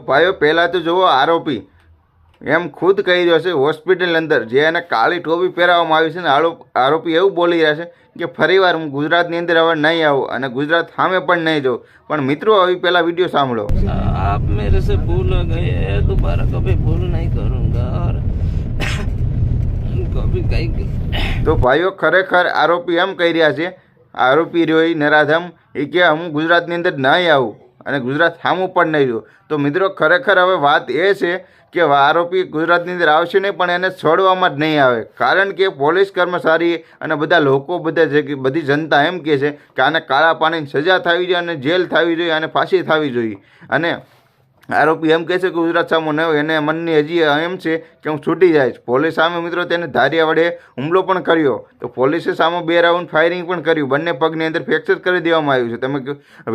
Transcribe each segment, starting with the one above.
ભાઈઓ પહેલાં તો જુઓ, આરોપી એમ ખુદ કહી રહ્યો છે હોસ્પિટલ અંદર જે એને કાળી ટોપી પહેરાવવામાં આવી છે ને આરોપી એવું બોલી રહ્યા છે કે ફરીવાર હું ગુજરાતની અંદર હવે નહીં આવું અને ગુજરાત સામે પણ નહીં જાઉં। પણ મિત્રો હવે પહેલાં વિડીયો સાંભળો। आप मेरे से भूल गए, दोबारा कभी भूल नहीं करूँगा और कभी कहीं। તો ભાઈઓ ખરેખર આરોપી એમ કહી રહ્યા છે, આરોપી રહ્યો નરાધમ એ કે હું ગુજરાતની અંદર નહીં આવું અને ગુજરાત સામું પણ નહીં જોઉં। તો મિત્રો ખરેખર હવે વાત એ છે કે આરોપી ગુજરાતની અંદર આવશે નહીં, પણ એને છોડવામાં જ નહીં આવે, કારણ કે પોલીસ કર્મચારી અને બધા લોકો બધી જનતા એમ કહે છે કે આને કાળા પાણીની સજા થવી જોઈએ અને જેલ થવી જોઈએ અને ફાંસી થવી જોઈએ। અને આરોપી એમ કહે છે કે ગુજરાત સામો ન હોય, એને મનની હજી એમ છે કે હું છૂટી જાય। પોલીસ સામે મિત્રો તેને ધારિયા વડે હુમલો પણ કર્યો, તો પોલીસે સામે 2 રાઉન્ડ ફાયરિંગ પણ કર્યું, બંને પગની અંદર ફ્રેક્ચર કરી દેવામાં આવ્યું છે। તમે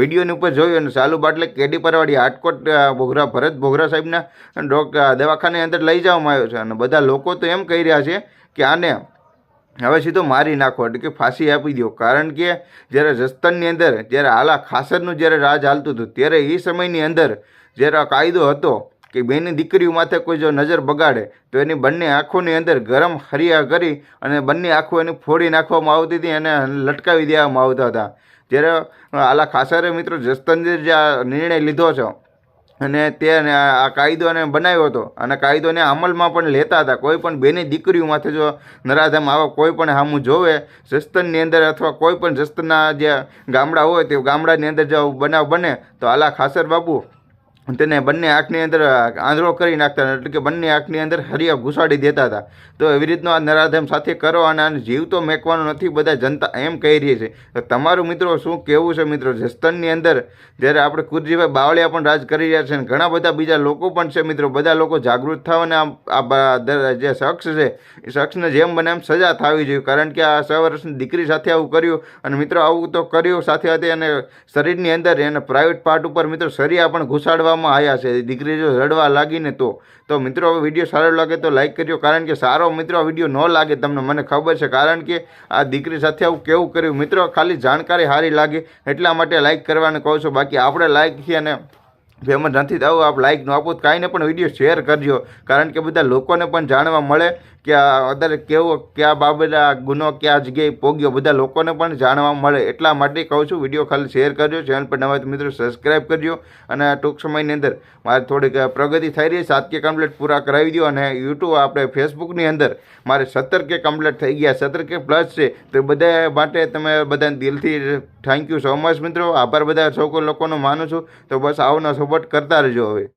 વિડીયોની ઉપર જોયું અને ચાલુ બાટલે કેડી પરવાડી હાટકોટ બોગરા ભરત બોગરા સાહેબના દવાખાને અંદર લઈ જવામાં આવ્યો છે। અને બધા લોકો તો એમ કહી રહ્યા છે કે આને હવે સીધો મારી નાખો, એટલે કે ફાંસી આપી દો, કારણ કે જ્યારે જસદણની અંદર જ્યારે હાલા ખાસરનું જ્યારે રાજ હાલતું હતું ત્યારે એ સમયની અંદર જ્યારે આ કાયદો હતો કે બેની દીકરીઓ માથે કોઈ જો નજર બગાડે તો એની બંને આંખોની અંદર ગરમ હરિયા કરી અને બંને આંખો એની ફોડી નાખવામાં આવતી હતી અને લટકાવી દેવામાં આવતા હતા। જ્યારે આલા ખાસરે મિત્રો જસદણની જે આ નિર્ણય લીધો છે અને તે આ કાયદોને બનાવ્યો હતો અને કાયદોને અમલમાં પણ લેતા હતા, કોઈ પણ બેની દીકરીઓ માથે જો નરાધમ આવા કોઈ પણ સામું જોવે જસદણની અંદર અથવા કોઈ પણ જસદણના જે ગામડા હોય તે ગામડાની અંદર જો બનાવ બને તો આલા ખાસર બાપુ તેને બંને આંખની અંદર આંધળો કરી નાખતા, એટલે કે બંને આંખની અંદર હરિયા ઘુસાડી દેતા હતા। તો એવી રીતનો આ નરાધમ સાથે કરો અને આને જીવ તો મેકવાનો નથી, બધા જનતા એમ કહી રહી છે। તો તમારું મિત્રો શું કહેવું છે? મિત્રો જસદણની અંદર જ્યારે આપણે કુરજીભાઈ બાવળિયા પણ રાજ કરી રહ્યા છે અને ઘણા બધા બીજા લોકો પણ છે મિત્રો, બધા લોકો જાગૃત થાવ અને આ જે શખ્સ છે એ શખ્સને જેમ બને એમ સજા થવી જોઈએ, કારણ કે આ 6 વર્ષની દીકરી સાથે આવું કર્યું અને મિત્રો આવું તો કર્યું, સાથે સાથે અને શરીરની અંદર એને પ્રાઇવેટ પાર્ટ ઉપર મિત્રો સરિયા પણ ઘુસાડવા આયા છે, દીકરી જો રડવા લાગીને તો મિત્રો હવે વિડીયો સારો લાગે તો લાઈક કરજો, કારણ કે સારો મિત્રો આ વિડીયો ન લાગે તમને મને ખબર છે, કારણ કે આ દીકરી સાથે આવું કેવું કર્યું મિત્રો, ખાલી જાણકારી સારી લાગે એટલા માટે લાઈક કરવાનું કહું છું। બાકી આપણે લાઈક છીએ અને ફેમસ નથી થવું, આપ લાઈક ન આપો કાંઈ ને પણ વિડીયો શેર કરજો, કારણ કે બધા લોકોને પણ જાણવા મળે કે આ અત્યારે કેવો કયા બાબતે આ ગુનો કયા જગ્યાએ પોગ્યો, બધા લોકોને પણ જાણવા મળે એટલા માટે કહું છું વિડીયો ખાલી શેર કરજો, ચેનલ પર નવા મિત્રો સબસ્ક્રાઈબ કરજો। અને ટૂંક સમયની અંદર મારે થોડીક પ્રગતિ થઈ રહી, 7K કમ્પ્લીટ પૂરા કરાવી દો અને યુટ્યુબ આપણે ફેસબુકની અંદર મારે 17K કમ્પ્લીટ થઈ ગયા, 17K પ્લસ છે, તો બધા માટે તમે બધાને દિલથી થેન્ક યુ સો મચ મિત્રો, આભાર બધા સૌ લોકોનો માનું છું। તો બસ આવનો સપોર્ટ કરતા રહેજો હવે।